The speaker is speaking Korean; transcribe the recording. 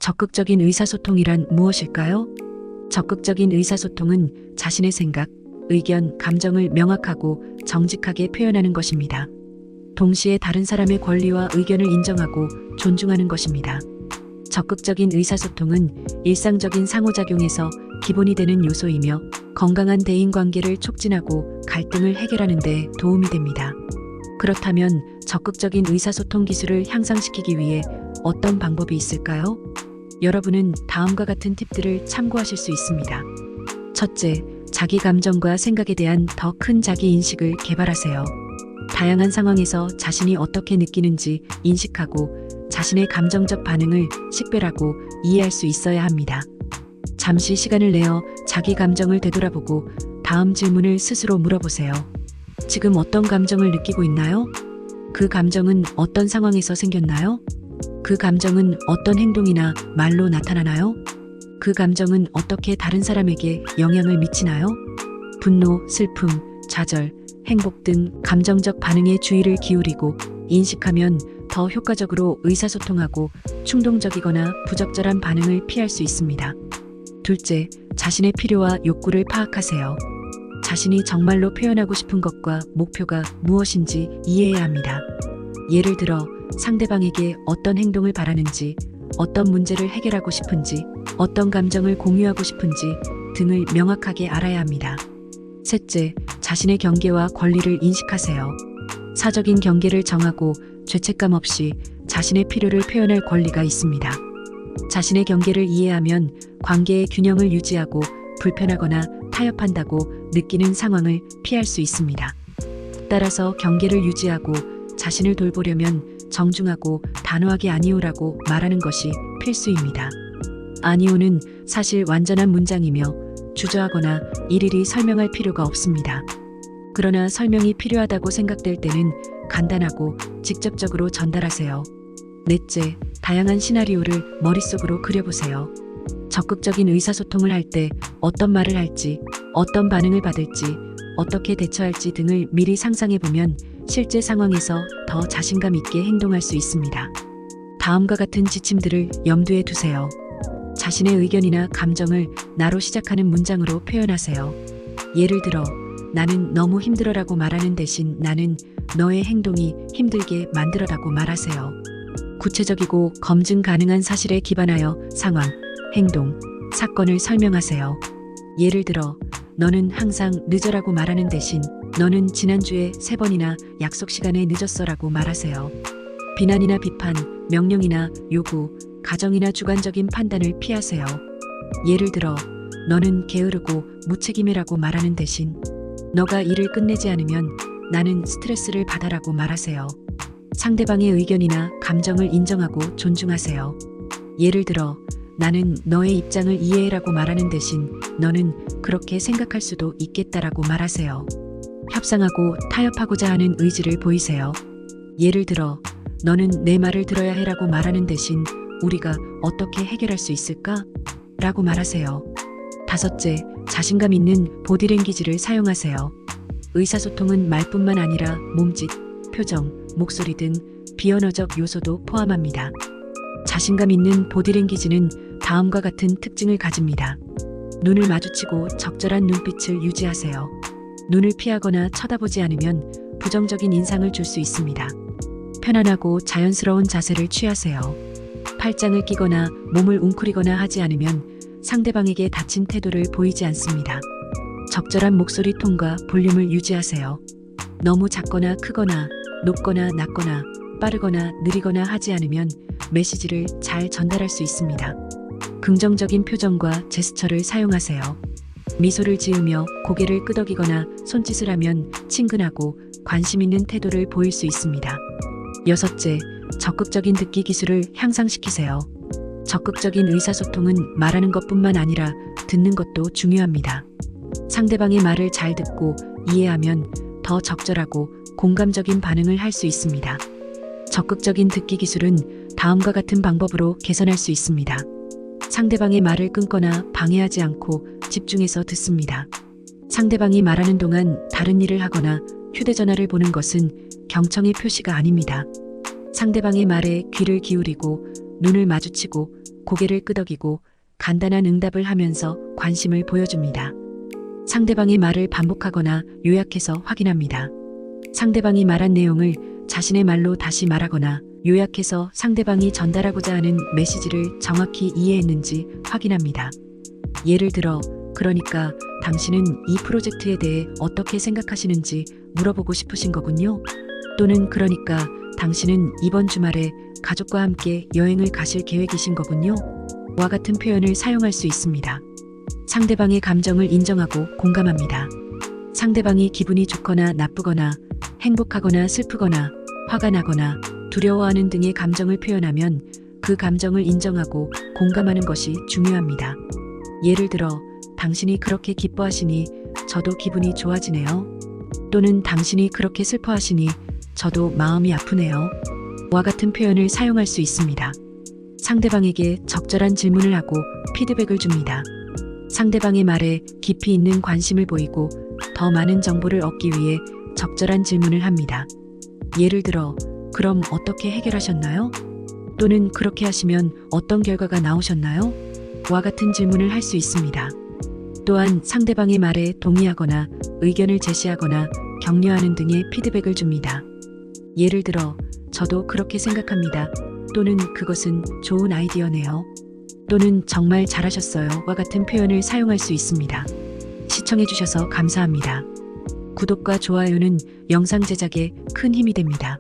적극적인 의사소통이란 무엇일까요? 적극적인 의사소통은 자신의 생각, 의견, 감정을 명확하고 정직하게 표현하는 것입니다. 동시에 다른 사람의 권리와 의견을 인정하고 존중하는 것입니다. 적극적인 의사소통은 일상적인 상호작용에서 기본이 되는 요소이며 건강한 대인관계를 촉진하고 갈등을 해결하는 데 도움이 됩니다. 그렇다면 적극적인 의사소통 기술을 향상시키기 위해 어떤 방법이 있을까요? 여러분은 다음과 같은 팁들을 참고하실 수 있습니다. 첫째, 자기 감정과 생각에 대한 더 큰 자기 인식을 개발하세요. 다양한 상황에서 자신이 어떻게 느끼는지 인식하고 자신의 감정적 반응을 식별하고 이해할 수 있어야 합니다. 잠시 시간을 내어 자기 감정을 되돌아보고 다음 질문을 스스로 물어보세요. 지금 어떤 감정을 느끼고 있나요? 그 감정은 어떤 상황에서 생겼나요? 그 감정은 어떤 행동이나 말로 나타나나요? 그 감정은 어떻게 다른 사람에게 영향을 미치나요? 분노, 슬픔, 좌절, 행복 등 감정적 반응에 주의를 기울이고 인식하면 더 효과적으로 의사소통하고 충동적이거나 부적절한 반응을 피할 수 있습니다. 둘째, 자신의 필요와 욕구를 파악하세요. 자신이 정말로 표현하고 싶은 것과 목표가 무엇인지 이해해야 합니다. 예를 들어 상대방에게 어떤 행동을 바라는지, 어떤 문제를 해결하고 싶은지, 어떤 감정을 공유하고 싶은지 등을 명확하게 알아야 합니다. 셋째, 자신의 경계와 권리를 인식하세요. 사적인 경계를 정하고 죄책감 없이 자신의 필요를 표현할 권리가 있습니다. 자신의 경계를 이해하면 관계의 균형을 유지하고 불편하거나 타협한다고 느끼는 상황을 피할 수 있습니다. 따라서 경계를 유지하고 자신을 돌보려면 정중하고 단호하게 아니오라고 말하는 것이 필수입니다. 아니오는 사실 완전한 문장이며 주저하거나 일일이 설명할 필요가 없습니다. 그러나 설명이 필요하다고 생각될 때는 간단하고 직접적으로 전달하세요. 넷째, 다양한 시나리오를 머릿속으로 그려보세요. 적극적인 의사소통을 할 때 어떤 말을 할지, 어떤 반응을 받을지, 어떻게 대처할지 등을 미리 상상해보면 실제 상황에서 더 자신감 있게 행동할 수 있습니다. 다음과 같은 지침들을 염두에 두세요. 자신의 의견이나 감정을 나로 시작하는 문장으로 표현하세요. 예를 들어, 나는 너무 힘들어라고 말하는 대신 나는 너의 행동이 힘들게 만들어라고 말하세요. 구체적이고 검증 가능한 사실에 기반하여 상황, 행동, 사건을 설명하세요. 예를 들어, 너는 항상 늦어라고 말하는 대신 너는 지난주에 3번이나 약속 시간에 늦었어라고 말하세요. 비난이나 비판, 명령이나 요구, 가정이나 주관적인 판단을 피하세요. 예를 들어, 너는 게으르고 무책임해라고 말하는 대신 너가 일을 끝내지 않으면 나는 스트레스를 받아라고 말하세요. 상대방의 의견이나 감정을 인정하고 존중하세요. 예를 들어, 나는 너의 입장을 이해해라고 말하는 대신 너는 그렇게 생각할 수도 있겠다라고 말하세요. 협상하고 타협하고자 하는 의지를 보이세요. 예를 들어, 너는 내 말을 들어야 해라고 말하는 대신 우리가 어떻게 해결할 수 있을까? 라고 말하세요. 다섯째, 자신감 있는 보디랭귀지를 사용하세요. 의사소통은 말뿐만 아니라 몸짓, 표정, 목소리 등 비언어적 요소도 포함합니다. 자신감 있는 보디랭귀지는 다음과 같은 특징을 가집니다. 눈을 마주치고 적절한 눈빛을 유지하세요. 눈을 피하거나 쳐다보지 않으면 부정적인 인상을 줄 수 있습니다. 편안하고 자연스러운 자세를 취하세요. 팔짱을 끼거나 몸을 웅크리거나 하지 않으면 상대방에게 다친 태도를 보이지 않습니다. 적절한 목소리 톤과 볼륨을 유지하세요. 너무 작거나 크거나 높거나 낮거나 빠르거나 느리거나 하지 않으면 메시지를 잘 전달할 수 있습니다. 긍정적인 표정과 제스처를 사용하세요. 미소를 지으며 고개를 끄덕이거나 손짓을 하면 친근하고 관심 있는 태도를 보일 수 있습니다. 여섯째, 적극적인 듣기 기술을 향상시키세요. 적극적인 의사소통은 말하는 것뿐만 아니라 듣는 것도 중요합니다. 상대방의 말을 잘 듣고 이해하면 더 적절하고 공감적인 반응을 할 수 있습니다. 적극적인 듣기 기술은 다음과 같은 방법으로 개선할 수 있습니다. 상대방의 말을 끊거나 방해하지 않고 집중해서 듣습니다. 상대방이 말하는 동안 다른 일을 하거나 휴대전화를 보는 것은 경청의 표시가 아닙니다. 상대방의 말에 귀를 기울이고 눈을 마주치고 고개를 끄덕이고 간단한 응답을 하면서 관심을 보여줍니다. 상대방의 말을 반복하거나 요약해서 확인합니다. 상대방이 말한 내용을 자신의 말로 다시 말하거나 요약해서 상대방이 전달하고자 하는 메시지를 정확히 이해했는지 확인합니다. 예를 들어, 그러니까 당신은 이 프로젝트에 대해 어떻게 생각하시는지 물어보고 싶으신 거군요. 또는 그러니까 당신은 이번 주말에 가족과 함께 여행을 가실 계획이신 거군요. 와 같은 표현을 사용할 수 있습니다. 상대방의 감정을 인정하고 공감합니다. 상대방이 기분이 좋거나 나쁘거나 행복하거나 슬프거나 화가 나거나 두려워하는 등의 감정을 표현하면 그 감정을 인정하고 공감하는 것이 중요합니다. 예를 들어, 당신이 그렇게 기뻐하시니 저도 기분이 좋아지네요. 또는 당신이 그렇게 슬퍼하시니 저도 마음이 아프네요. 와 같은 표현을 사용할 수 있습니다. 상대방에게 적절한 질문을 하고 피드백을 줍니다. 상대방의 말에 깊이 있는 관심을 보이고 더 많은 정보를 얻기 위해 적절한 질문을 합니다. 예를 들어, 그럼 어떻게 해결하셨나요? 또는 그렇게 하시면 어떤 결과가 나오셨나요? 와 같은 질문을 할 수 있습니다. 또한 상대방의 말에 동의하거나 의견을 제시하거나 격려하는 등의 피드백을 줍니다. 예를 들어, 저도 그렇게 생각합니다. 또는 그것은 좋은 아이디어네요. 또는 정말 잘하셨어요. 와 같은 표현을 사용할 수 있습니다. 시청해주셔서 감사합니다. 구독과 좋아요는 영상 제작에 큰 힘이 됩니다.